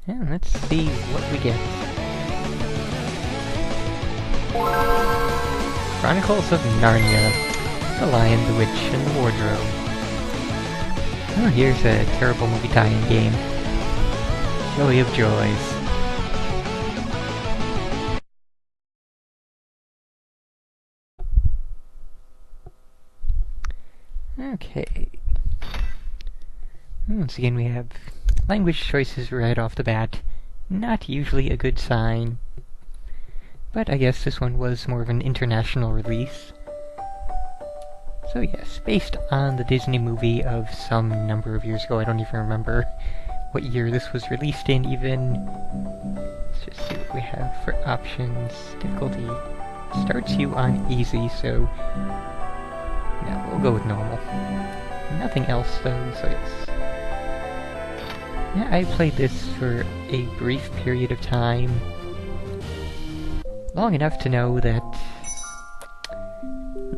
And let's see what we get. Chronicles of Narnia. The Lion, the Witch, and the Wardrobe. Oh, here's a terrible movie tie-in game. Joy of joys. Okay. Once again, we have language choices right off the bat. Not usually a good sign. But I guess this one was more of an international release. So yes, based on the Disney movie of some number of years ago. I don't even remember what year this was released in even. Let's just see what we have for options. Difficulty starts you on easy, so yeah, we'll go with normal. Nothing else though, so yes. Yeah, I played this for a brief period of time. Long enough to know that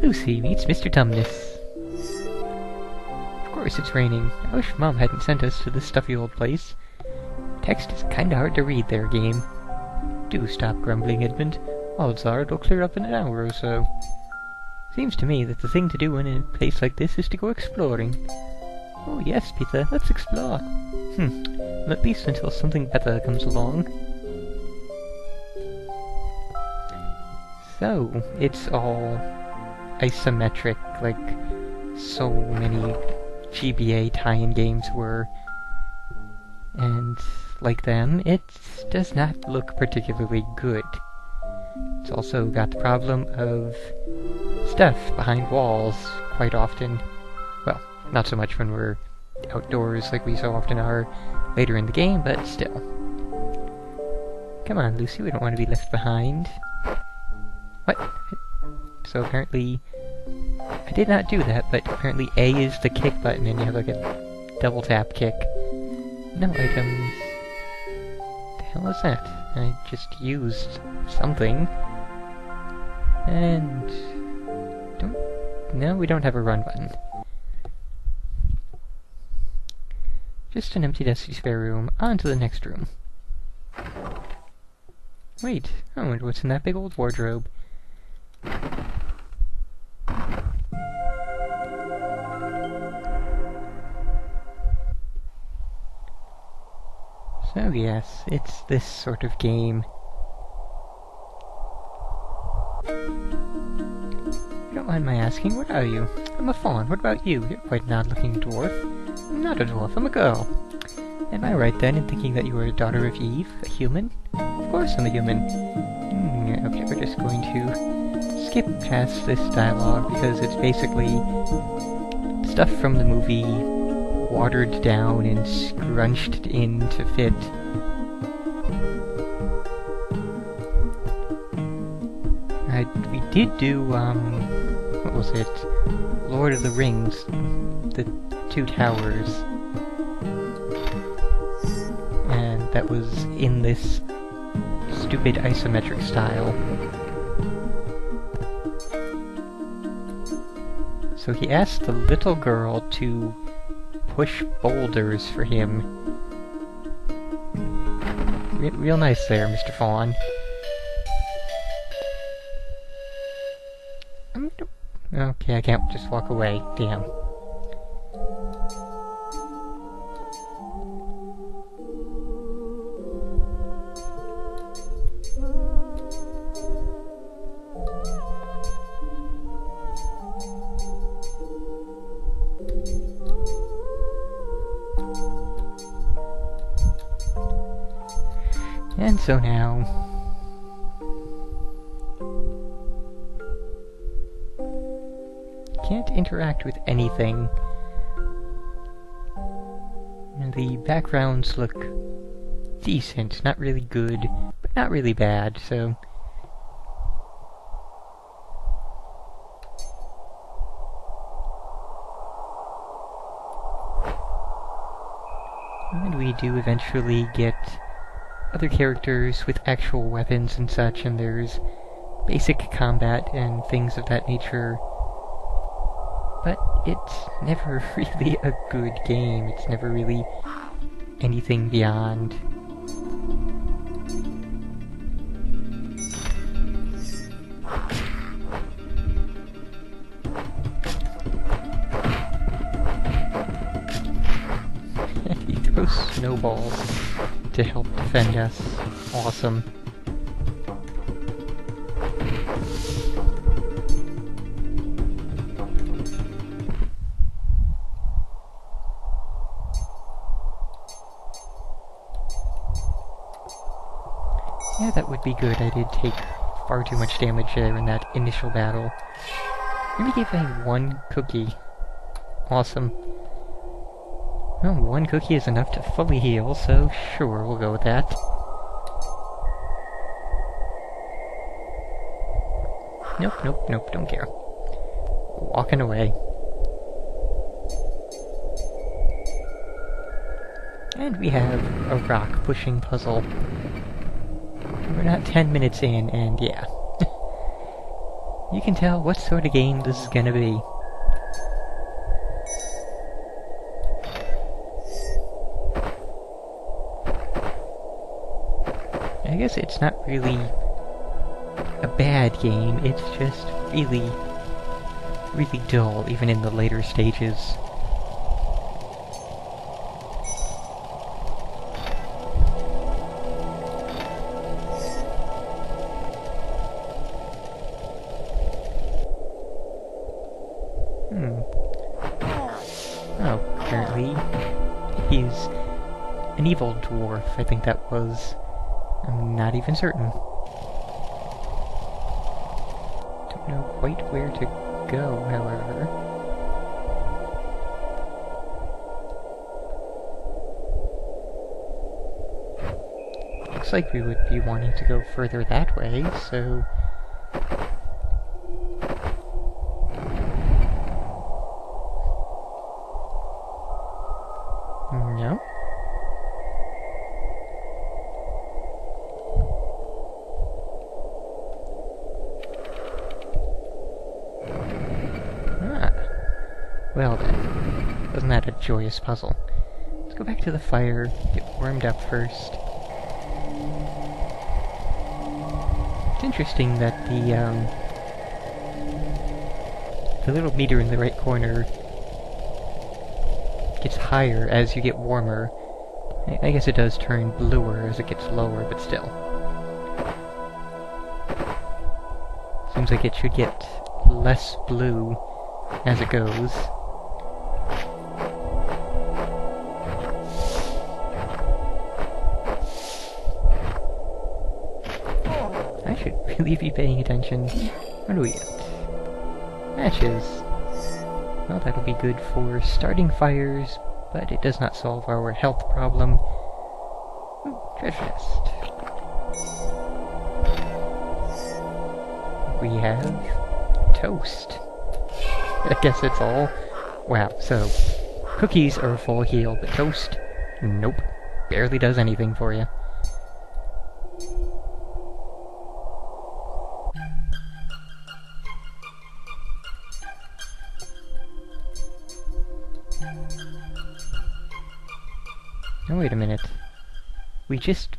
Lucy meets Mr. Tumnus. Of course it's raining. I wish Mom hadn't sent us to this stuffy old place. Text is kinda hard to read there, game. Do stop grumbling, Edmund. Odds are it'll clear up in an hour or so. Seems to me that the thing to do in a place like this is to go exploring. Oh yes, Peter, let's explore. Well, at least until something better comes along. So, it's all isometric, like so many GBA tie-in games were. And, like them, it does not look particularly good. It's also got the problem of stuff behind walls quite often. Well, not so much when we're outdoors like we so often are later in the game, but still. Come on, Lucy, we don't want to be left behind. What? So apparently I did not do that, but apparently A is the kick button and you have like a double tap kick. No items. The hell is that? I just used something. And no, we don't have a run button. Just an empty dusty spare room. On to the next room. Wait, I wonder what's in that big old wardrobe. So yes, it's this sort of game. You don't mind my asking, what are you? I'm a fawn, what about you? You're quite an odd-looking dwarf. I'm not a dwarf, I'm a girl. Am I right then in thinking that you are a daughter of Eve, a human? Of course I'm a human. Okay, we're just going to skip past this dialogue because it's basically stuff from the movie watered down and scrunched in to fit. We did do, what was it? Lord of the Rings, the Two Towers. And that was in this stupid isometric style. So he asked the little girl to push boulders for him. Real nice there, Mr. Fawn. Okay, I can't just walk away. Damn. And so now, can't interact with anything. And the backgrounds look decent, not really good, but not really bad, so and we do eventually get other characters with actual weapons and such, and there's basic combat and things of that nature. But it's never really a good game. It's never really anything beyond snowballs to help defend us. Awesome. Yeah, that would be good. I did take far too much damage there in that initial battle. Maybe give me one cookie. Awesome. Well, one cookie is enough to fully heal, so sure, we'll go with that. Nope, nope, nope, don't care. Walking away. And we have a rock-pushing puzzle. We're not 10 minutes in, and yeah. You can tell what sort of game this is gonna be. I guess it's not really a bad game, it's just really, really dull, even in the later stages. Oh, apparently he's an evil dwarf, I think that was. I'm not even certain. Don't know quite where to go, however. Looks like we would be wanting to go further that way, so... No? Well then, wasn't that a joyous puzzle? Let's go back to the fire, get warmed up first. It's interesting that the little meter in the right corner gets higher as you get warmer. I guess it does turn bluer as it gets lower, but still. Seems like it should get less blue as it goes. I should really be paying attention. What do we get? Matches. Well, that'll be good for starting fires, but it does not solve our health problem. Ooh, treasure chest. We have toast. I guess that's all. Wow, so cookies are full heal, but toast? Nope. Barely does anything for you. Oh, wait a minute. We just...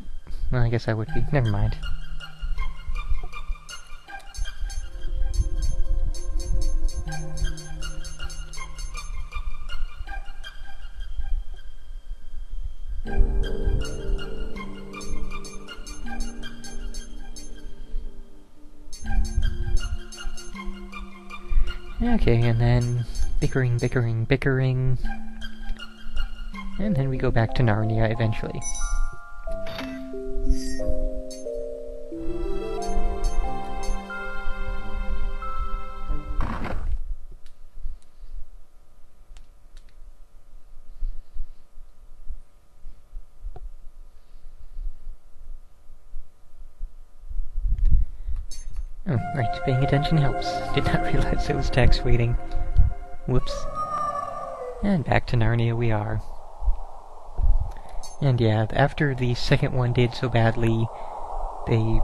Well, I guess I would be. Never mind. Okay, and then bickering, bickering, bickering. And then we go back to Narnia eventually. Oh, right, paying attention helps. Did not realize it was text waiting. Whoops. And back to Narnia we are. And yeah, after the second one did so badly, they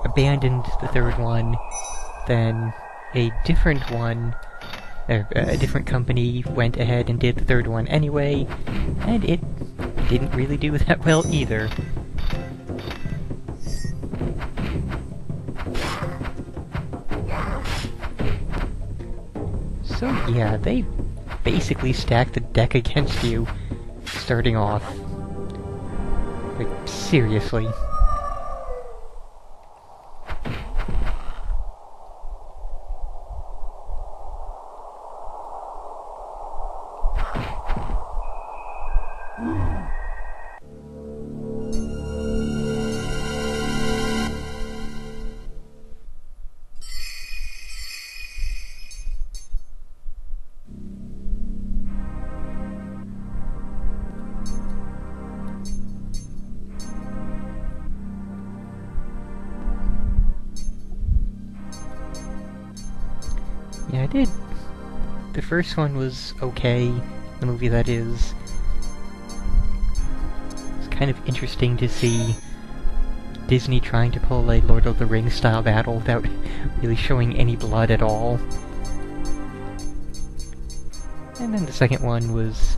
abandoned the third one, then a different one, a different company went ahead and did the third one anyway, and it didn't really do that well either. So yeah, they basically stacked the deck against you, starting off. Like, seriously. Yeah, I did. The first one was okay. The movie, that is. It's kind of interesting to see Disney trying to pull a Lord of the Rings style battle without really showing any blood at all. And then the second one was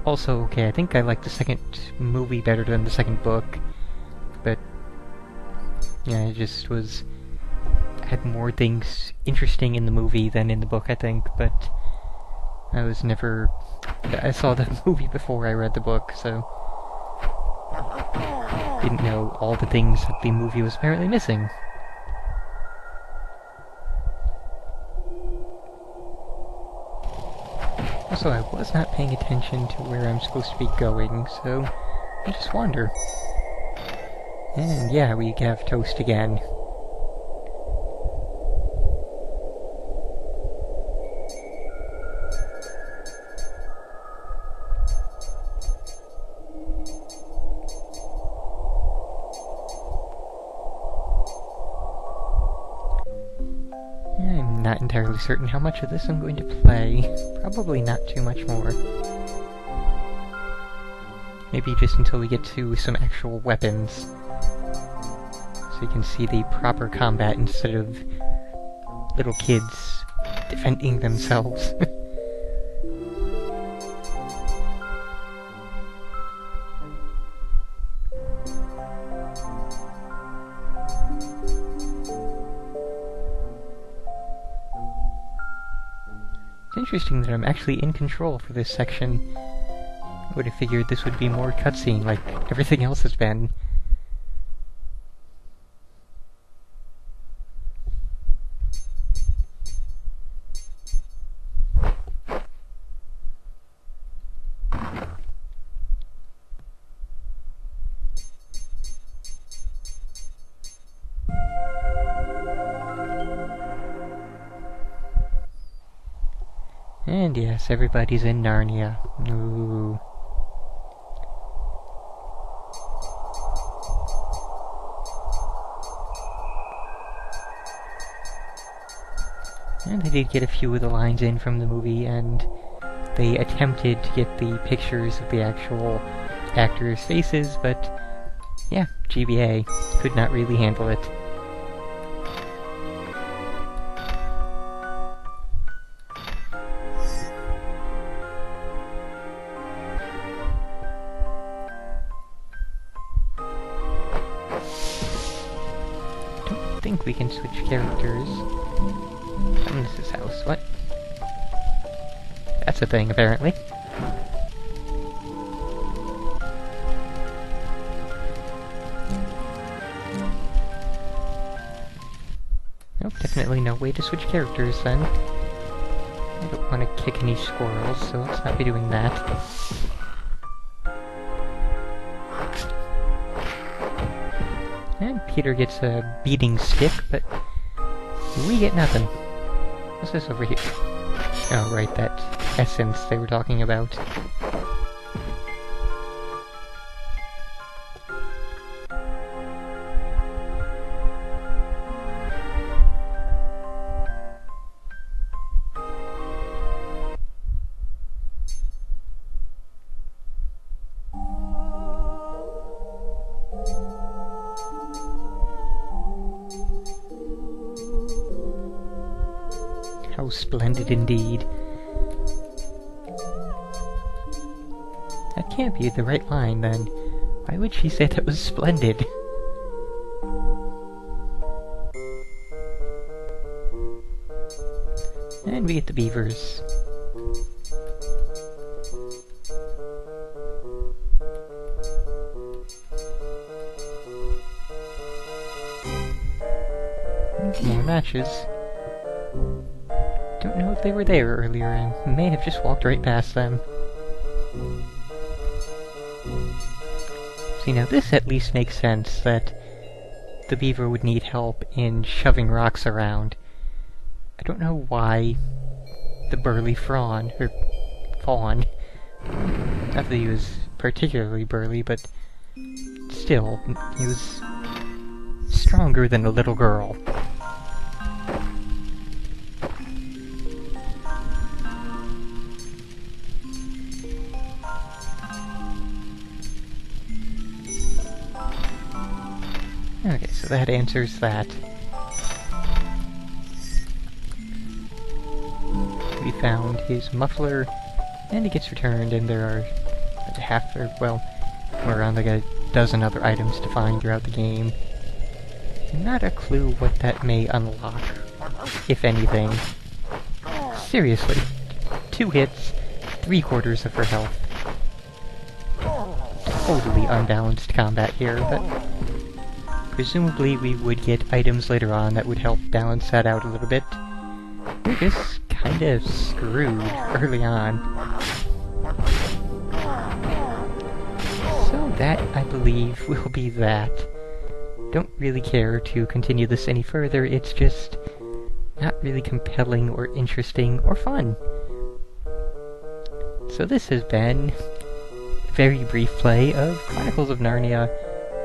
also okay. I think I liked the second movie better than the second book. But yeah, it just had more things interesting in the movie than in the book, I think, but I saw the movie before I read the book, so didn't know all the things that the movie was apparently missing. Also, I was not paying attention to where I'm supposed to be going, so I just wander. And yeah, we have toast again. I'm not entirely certain how much of this I'm going to play. Probably not too much more. Maybe just until we get to some actual weapons. So you can see the proper combat instead of little kids defending themselves. It's interesting that I'm actually in control for this section. I would have figured this would be more cutscene, like everything else has been. And yes, everybody's in Narnia. Ooh. And they did get a few of the lines in from the movie, and they attempted to get the pictures of the actual actors' faces, but yeah, GBA could not really handle it. I think we can switch characters. This is house. What? That's a thing, apparently. Nope, definitely no way to switch characters then. I don't want to kick any squirrels, so let's not be doing that. And Peter gets a beating stick, but we get nothing. What's this over here? Oh, right, that essence they were talking about. How splendid indeed. That can't be the right line, then. Why would she say that was splendid? And we get the beavers. More matches. Don't know if they were there earlier, and may have just walked right past them. See, now this at least makes sense, that the beaver would need help in shoving rocks around. I don't know why the burly fawn, not that he was particularly burly, but still, he was stronger than a little girl. Okay, so that answers that. We found his muffler, and he gets returned, and there are around like a dozen other items to find throughout the game. Not a clue what that may unlock, if anything. Seriously, 2 hits, 3/4 of her health. Totally unbalanced combat here, but presumably we would get items later on that would help balance that out a little bit. We're just kind of screwed early on. So that, I believe, will be that. Don't really care to continue this any further, it's just not really compelling or interesting or fun. So this has been a very brief play of Chronicles of Narnia,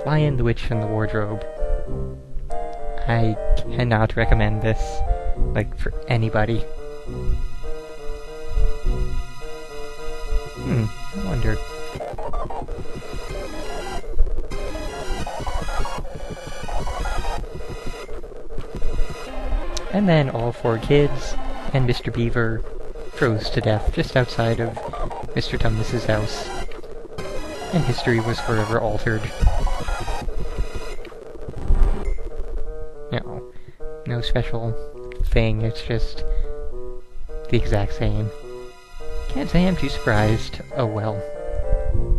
Lion, the Witch, and the Wardrobe. I cannot recommend this, for anybody. I wonder. And then all 4 kids and Mr. Beaver froze to death just outside of Mr. Tumnus's house. And history was forever altered. No special thing, it's just the exact same. Can't say I'm too surprised. Oh well.